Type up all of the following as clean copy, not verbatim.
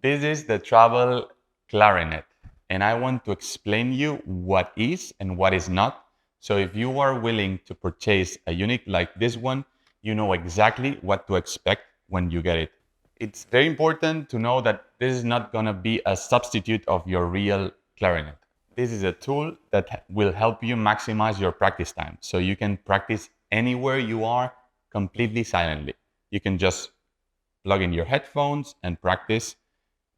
This is the Travel Clarinet, and I want to explain you what is and what is not. So if you are willing to purchase a unit like this one, you know exactly what to expect when you get it. It's very important to know that this is not going to be a substitute of your real clarinet. This is a tool that will help you maximize your practice time. So you can practice anywhere you are completely silently. You can just plug in your headphones and practice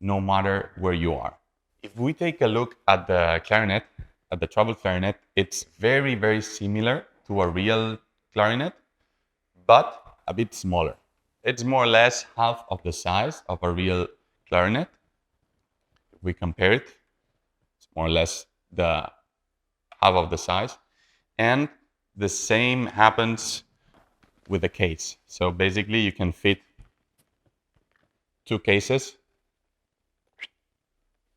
no matter where you are. If we take a look at the clarinet, at the Travel Clarinet, it's very, very similar to a real clarinet, but a bit smaller. It's more or less half of the size of a real clarinet. If we compare it, it's more or less the half of the size. And the same happens with the case. So basically you can fit two cases,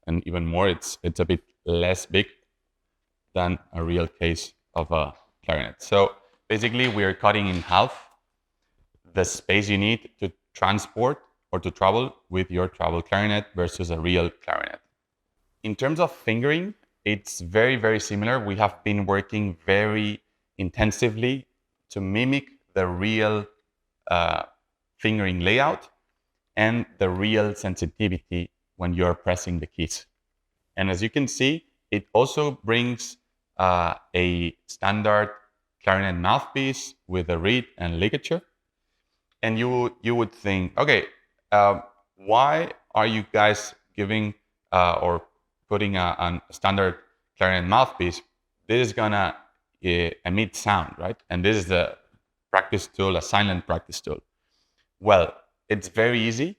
and even more, it's a bit less big than a real case of a clarinet. So basically we are cutting in half the space you need to transport or to travel with your Travel Clarinet versus a real clarinet. In terms of fingering, it's very, very similar. We have been working very intensively to mimic the real fingering layout and the real sensitivity when you're pressing the keys. And as you can see, it also brings a standard clarinet mouthpiece with a reed and ligature. And you would think, okay, why are you guys giving or putting a standard clarinet mouthpiece? This is gonna emit sound, right? And this is the practice tool, a silent practice tool. Well, it's very easy.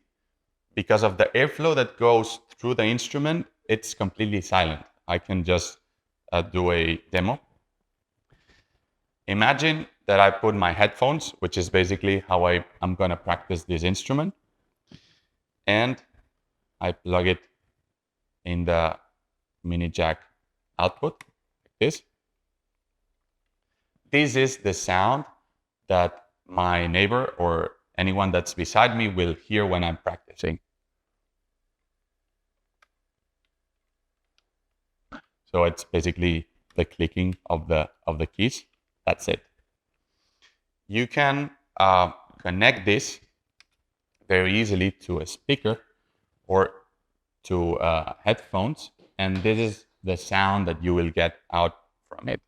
Because of the airflow that goes through the instrument, it's completely silent. I can just do a demo. Imagine that I put my headphones, which is basically how I'm going to practice this instrument, and I plug it in the mini jack output, like this. This is the sound that my neighbor or anyone that's beside me will hear when I'm practicing. So it's basically the clicking of the keys. That's it. You can connect this very easily to a speaker or to headphones, and this is the sound that you will get out from it.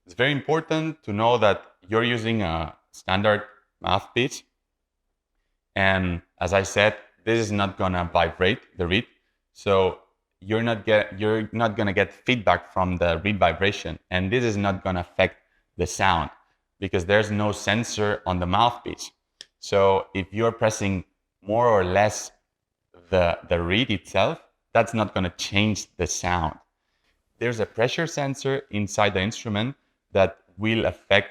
It's very important to know that you're using a standard mouthpiece. And as I said, this is not gonna vibrate the reed. So you're not gonna get feedback from the reed vibration. And this is not gonna affect the sound because there's no sensor on the mouthpiece. So if you're pressing more or less the reed itself, that's not gonna change the sound. There's a pressure sensor inside the instrument that will affect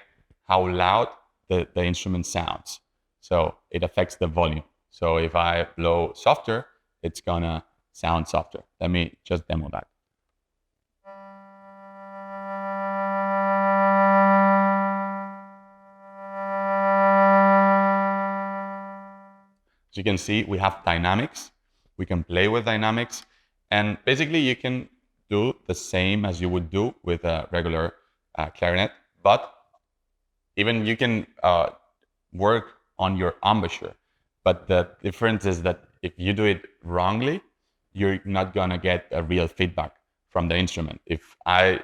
how loud the instrument sounds. So it affects the volume. So if I blow softer, it's gonna sound softer. Let me just demo that. As you can see, we have dynamics. We can play with dynamics. And basically, you can do the same as you would do with a regular clarinet, but even you can work on your embouchure. But the difference is that if you do it wrongly, you're not gonna get a real feedback from the instrument. If I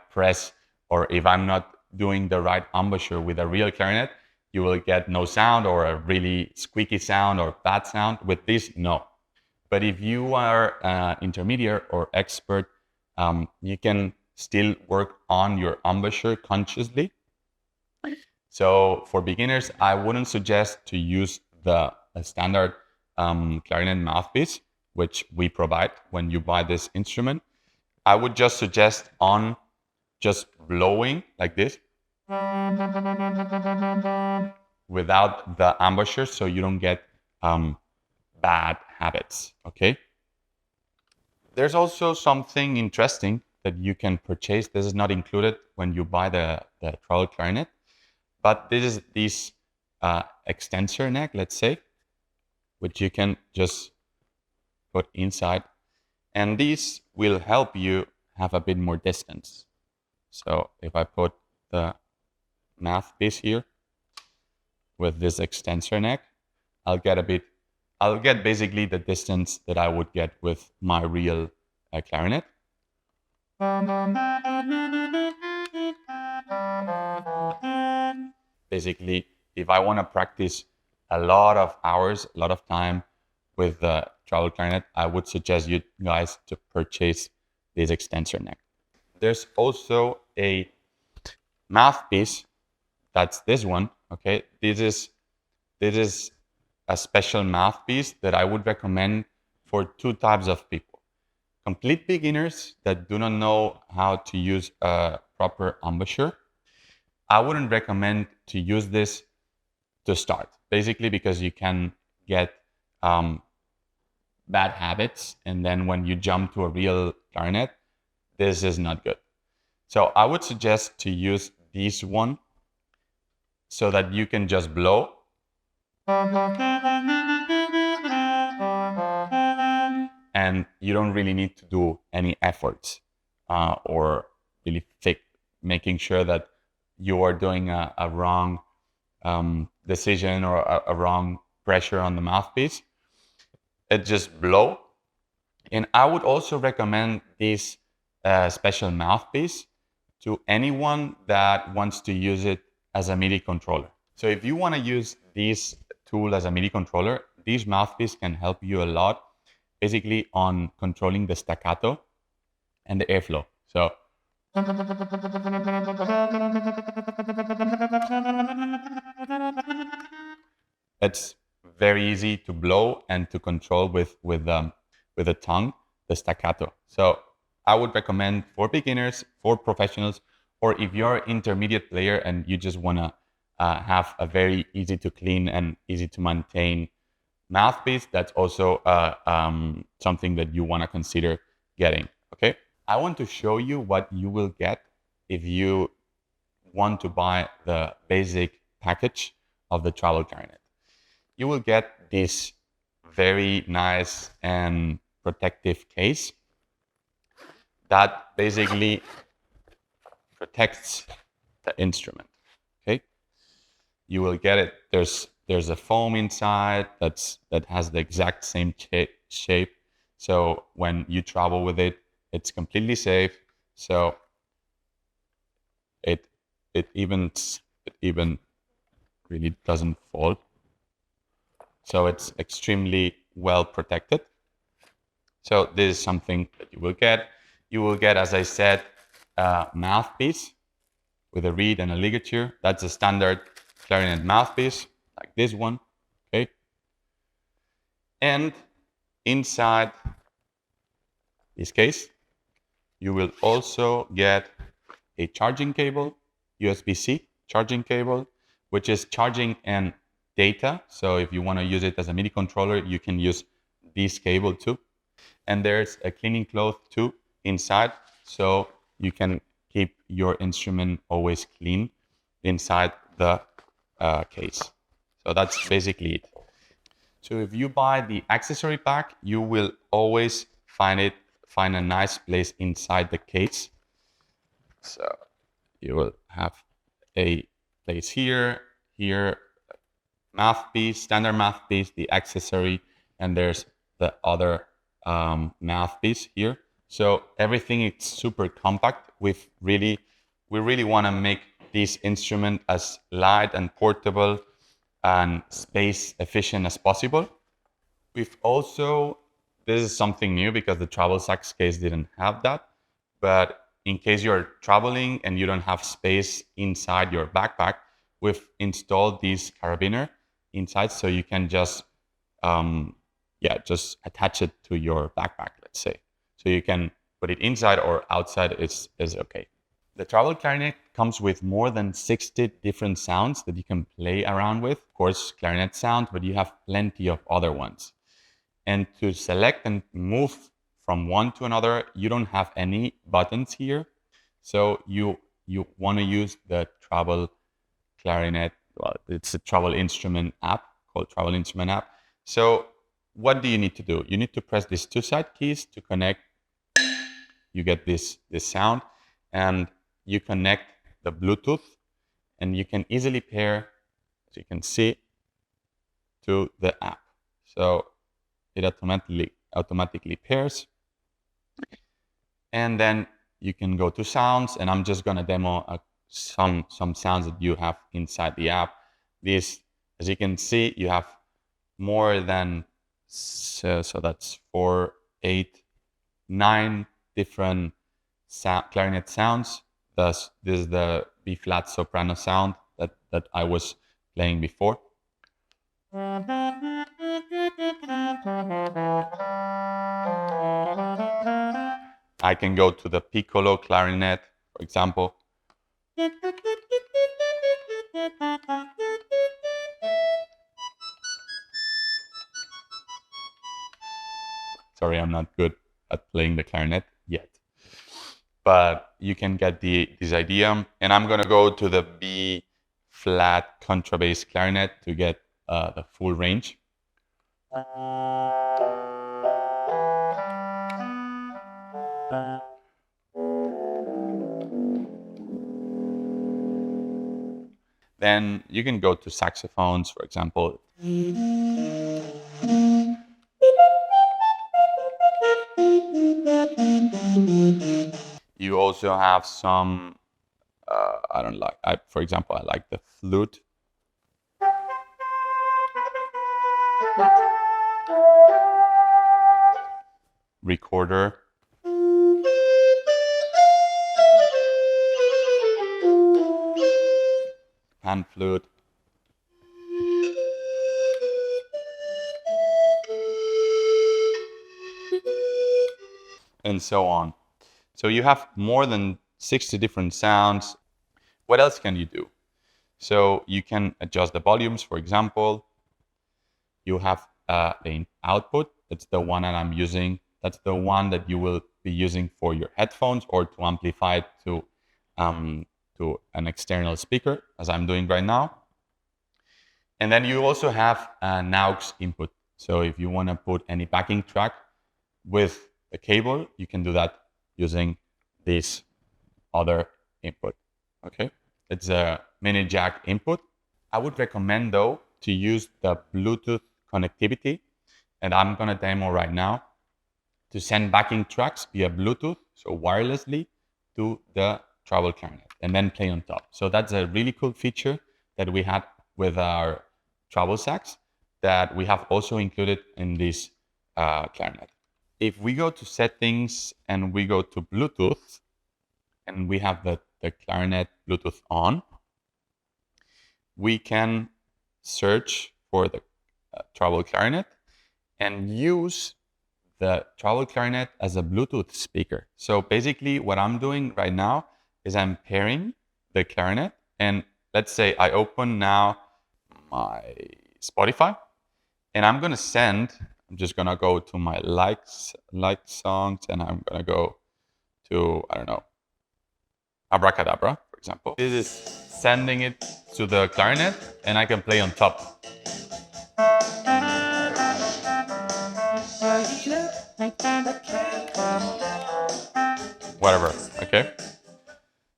press or if I'm not doing the right embouchure with a real clarinet, you will get no sound or a really squeaky sound or bad sound. With this, no. But if you are intermediate or expert, you can still work on your embouchure consciously. So for beginners, I wouldn't suggest to use the standard clarinet mouthpiece, which we provide when you buy this instrument. I would just suggest on just blowing like this without the embouchure, so you don't get bad habits, okay? There's also something interesting that you can purchase. This is not included when you buy the Travel Clarinet, but this is this extensor neck, let's say, which you can just put inside. And these will help you have a bit more distance. So if I put the mouthpiece here with this extensor neck, I'll get basically the distance that I would get with my real clarinet. Basically, if I want to practice a lot of hours, a lot of time with the Travel Clarinet, I would suggest you guys to purchase this extensor neck. There's also a mouthpiece. That's this one. Okay, this is a special mouthpiece that I would recommend for two types of people. Complete beginners that do not know how to use a proper embouchure. I wouldn't recommend to use this to start, basically because you can get bad habits, and then when you jump to a real clarinet, this is not good. So I would suggest to use this one so that you can just blow. And you don't really need to do any efforts or really making sure that you are doing a wrong decision or a wrong pressure on the mouthpiece. It just blow. And I would also recommend this special mouthpiece to anyone that wants to use it as a MIDI controller. So if you want to use this tool as a MIDI controller, this mouthpiece can help you a lot, basically on controlling the staccato and the airflow. So it's very easy to blow and to control with the tongue, the staccato. So I would recommend for beginners, for professionals, or if you're an intermediate player and you just want to have a very easy to clean and easy to maintain mouthpiece, that's also something that you want to consider getting. Okay, I want to show you what you will get if you want to buy the basic package of the Travel Clarinet. You will get this very nice and protective case that basically protects the instrument. Okay, you will get it. There's a foam inside that has the exact same shape. So when you travel with it, it's completely safe. So it even really doesn't fall. So it's extremely well protected. So this is something that you will get. You will get, as I said, a mouthpiece with a reed and a ligature. That's a standard clarinet mouthpiece, like this one, okay? And inside this case, you will also get a charging cable, USB-C charging cable, which is charging and data. So if you want to use it as a MIDI controller, you can use this cable too. And there's a cleaning cloth too inside, so you can keep your instrument always clean inside the case. So that's basically it. So if you buy the accessory pack, you will always find a nice place inside the case. So you will have a place here, mouthpiece, standard mouthpiece, the accessory, and there's the other mouthpiece here. So everything is super compact. We really want to make this instrument as light and portable and space efficient as possible. We've also, this is something new because the travel sax case didn't have that, but in case you're traveling and you don't have space inside your backpack, we've installed this carabiner inside, so you can just just attach it to your backpack, let's say. So you can put it inside or outside, is okay. The Travel Clarinet comes with more than 60 different sounds that you can play around with. Of course, clarinet sound, but you have plenty of other ones. And to select and move from one to another, you don't have any buttons here. So you want to use the Travel Clarinet. Well, it's a travel instrument app called Travel Instrument app. So what do you need to do? You need to press these two side keys to connect. You get this sound, and you connect the Bluetooth, and you can easily pair, as you can see, to the app. So it automatically pairs. And then you can go to sounds, and I'm just gonna demo some sounds that you have inside the app. This, as you can see, you have more than, so that's 4, 8, 9 different clarinet sounds. Thus, this is the B flat soprano sound that I was playing before. I can go to the piccolo clarinet, for example. Sorry, I'm not good at playing the clarinet yet, but you can get this idea. And I'm gonna go to the B flat contrabass clarinet to get the full range. Then you can go to saxophones, for example. You also have some, for example, I like the flute. Recorder. Pan flute. And so on. So you have more than 60 different sounds. What else can you do? So you can adjust the volumes, for example. You have the output. That's the one that I'm using. That's the one that you will be using for your headphones or to amplify it to an external speaker, as I'm doing right now. And then you also have an aux input. So if you want to put any backing track with a cable, you can do that using this other input. Okay, it's a mini jack input. I would recommend, though, to use the Bluetooth connectivity, and I'm gonna demo right now, to send backing tracks via Bluetooth, so wirelessly, to the Travel Clarinet, and then play on top. So that's a really cool feature that we had with our travel sax that we have also included in this clarinet. If we go to settings and we go to Bluetooth, and we have the clarinet Bluetooth on, we can search for the Travel Clarinet and use the Travel Clarinet as a Bluetooth speaker. So basically what I'm doing right now is I'm pairing the clarinet, and let's say I open now my Spotify, and I'm just gonna go to my likes songs, and I'm gonna go to, I don't know, Abracadabra, for example. This is sending it to the clarinet, and I can play on top. Whatever, okay?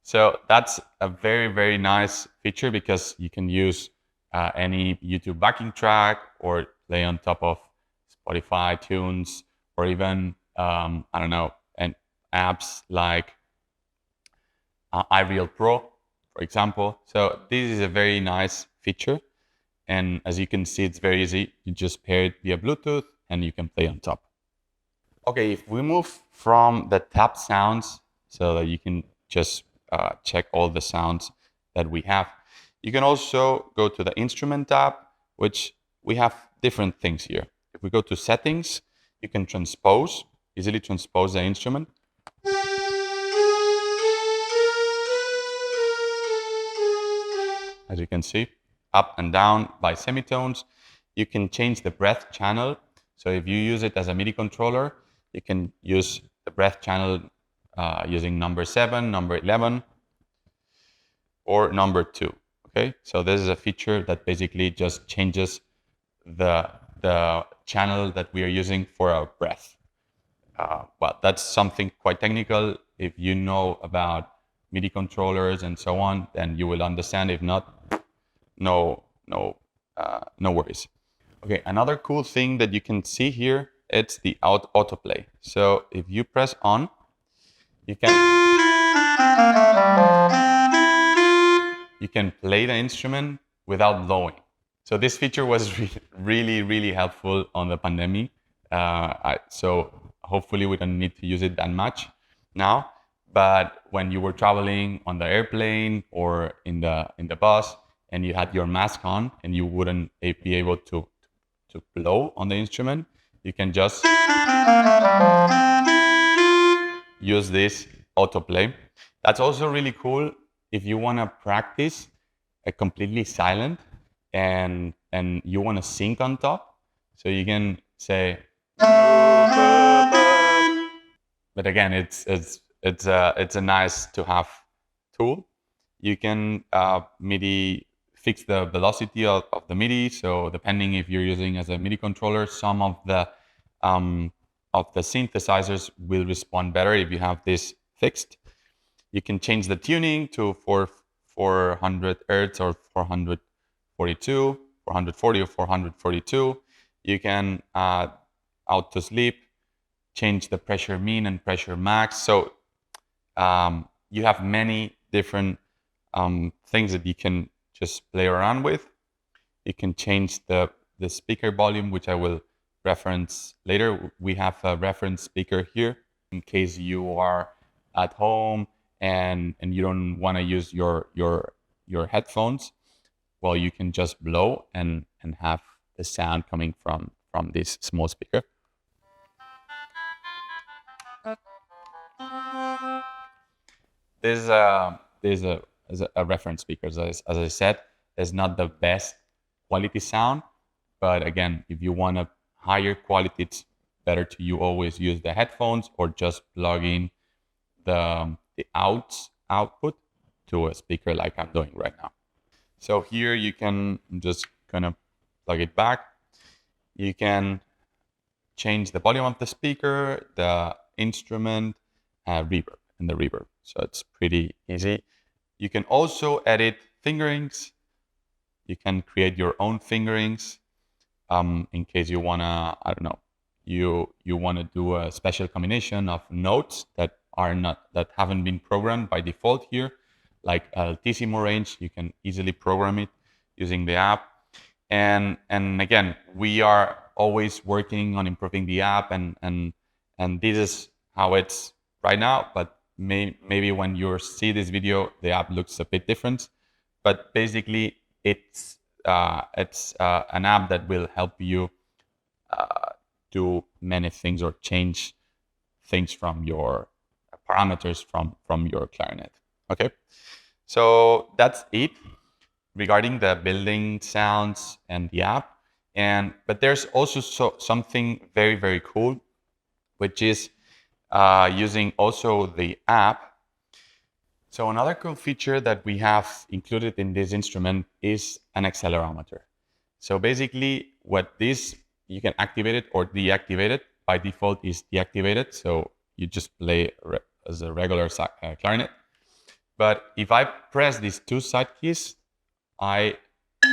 So that's a very, very nice feature because you can use any YouTube backing track or play on top of Spotify tunes, or even, I don't know, and apps like iReal Pro, for example. So this is a very nice feature. And as you can see, it's very easy. You just pair it via Bluetooth and you can play on top. Okay, if we move from the tap sounds so that you can just check all the sounds that we have, you can also go to the instrument tab, which we have different things here. If we go to settings, you can easily transpose the instrument. As you can see, up and down by semitones. You can change the breath channel. So if you use it as a MIDI controller, You can use the breath channel using number 7, number 11, or number 2. Okay, so this is a feature that basically just changes the channel that we are using for our breath. Well, that's something quite technical. If you know about MIDI controllers and so on, then you will understand. If not, no worries. Okay, another cool thing that you can see here, it's the autoplay. So if you press on, you can play the instrument without blowing. So this feature was really helpful on the pandemic. So hopefully we don't need to use it that much now. But when you were traveling on the airplane or in the bus and you had your mask on and you wouldn't be able to blow on the instrument, you can just use this autoplay. That's also really cool if you want to practice completely silent and you want to sing on top. So you can say, but again, it's a nice to have tool. You can MIDI fix the velocity of the MIDI. So depending if you're using as a MIDI controller, some of the synthesizers will respond better if you have this fixed. You can change the tuning to 400 Hertz or 442, 440 or 442. You can auto sleep, change the pressure mean and pressure max. So you have many different things that you can just play around with. You can change the speaker volume, which I will reference later. We have a reference speaker here in case you are at home and you don't want to use your headphones. Well, you can just blow and have the sound coming from this small speaker. This is a reference speaker. As I said, it's not the best quality sound, but again, if you want a higher quality, it's better to you always use the headphones or just plug in the output to a speaker like I'm doing right now. So here you can just kind of plug it back. You can change the volume of the speaker, the instrument, reverb, and the reverb. So it's pretty easy. You can also edit fingerings. You can create your own fingerings in case you wanna, I don't know, you wanna do a special combination of notes that haven't been programmed by default here, like altissimo range. You can easily program it using the app. And again, we are always working on improving the app, and this is how it's right now. But maybe when you see this video, the app looks a bit different. But basically, it's an app that will help you do many things or change things from your parameters from your clarinet. Okay, so that's it regarding the building sounds and the app. But there's also something very cool, which is using also the app. So another cool feature that we have included in this instrument is an accelerometer. So basically what this, you can activate it or deactivate it. By default is deactivated, so you just play as a regular clarinet. But if I press these two side keys, I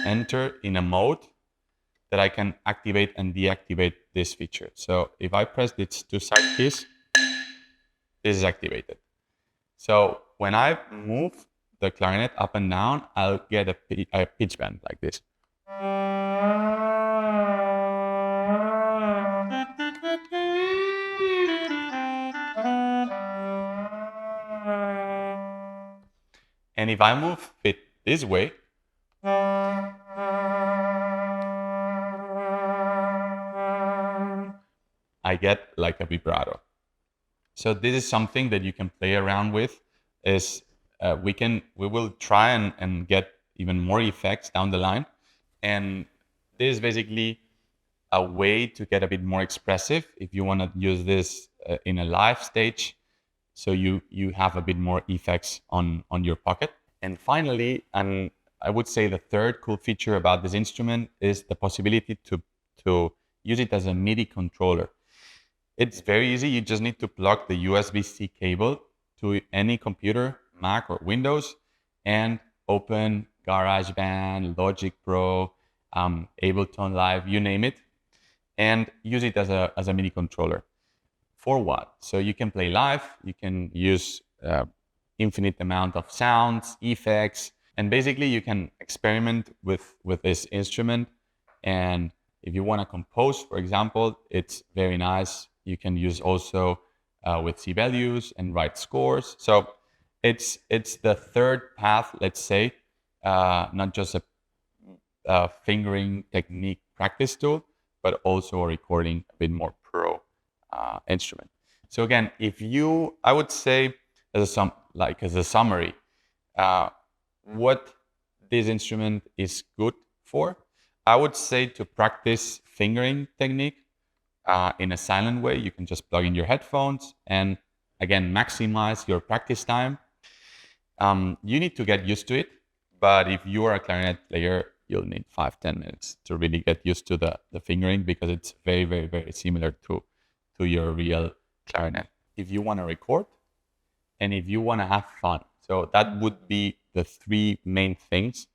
enter in a mode that I can activate and deactivate this feature. So if I press these two side keys, this is activated. So when I move the clarinet up and down, I'll get a pitch bend like this. And if I move it this way, I get like a vibrato. So this is something that you can play around with. We will try and get even more effects down the line. And this is basically a way to get a bit more expressive if you want to use this in a live stage, so you have a bit more effects on your pocket. And finally, and I would say the third cool feature about this instrument is the possibility to use it as a MIDI controller. It's very easy. You just need to plug the USB-C cable to any computer, Mac or Windows, and open GarageBand, Logic Pro, Ableton Live, you name it, and use it as a MIDI controller. For what? So you can play live, you can use infinite amount of sounds, effects, and basically you can experiment with this instrument. And if you want to compose, for example, it's very nice. You can use also with C values and write scores. So it's the third path, let's say, not just a fingering technique practice tool, but also a recording a bit more pro instrument. So again, I would say as a summary, what this instrument is good for, I would say to practice fingering technique in a silent way. You can just plug in your headphones and again maximize your practice time. You need to get used to it, but if you are a clarinet player, you'll need 5-10 minutes to really get used to the fingering, because it's very, very, very similar to your real clarinet. If you want to record and if you want to have fun, so that would be the three main things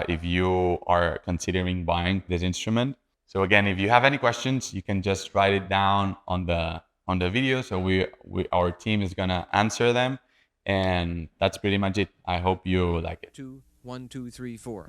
if you are considering buying this instrument. So again, if you have any questions, you can just write it down on the video. So our team is gonna answer them, and that's pretty much it. I hope you like it. 2, 1, 2, 3, 4.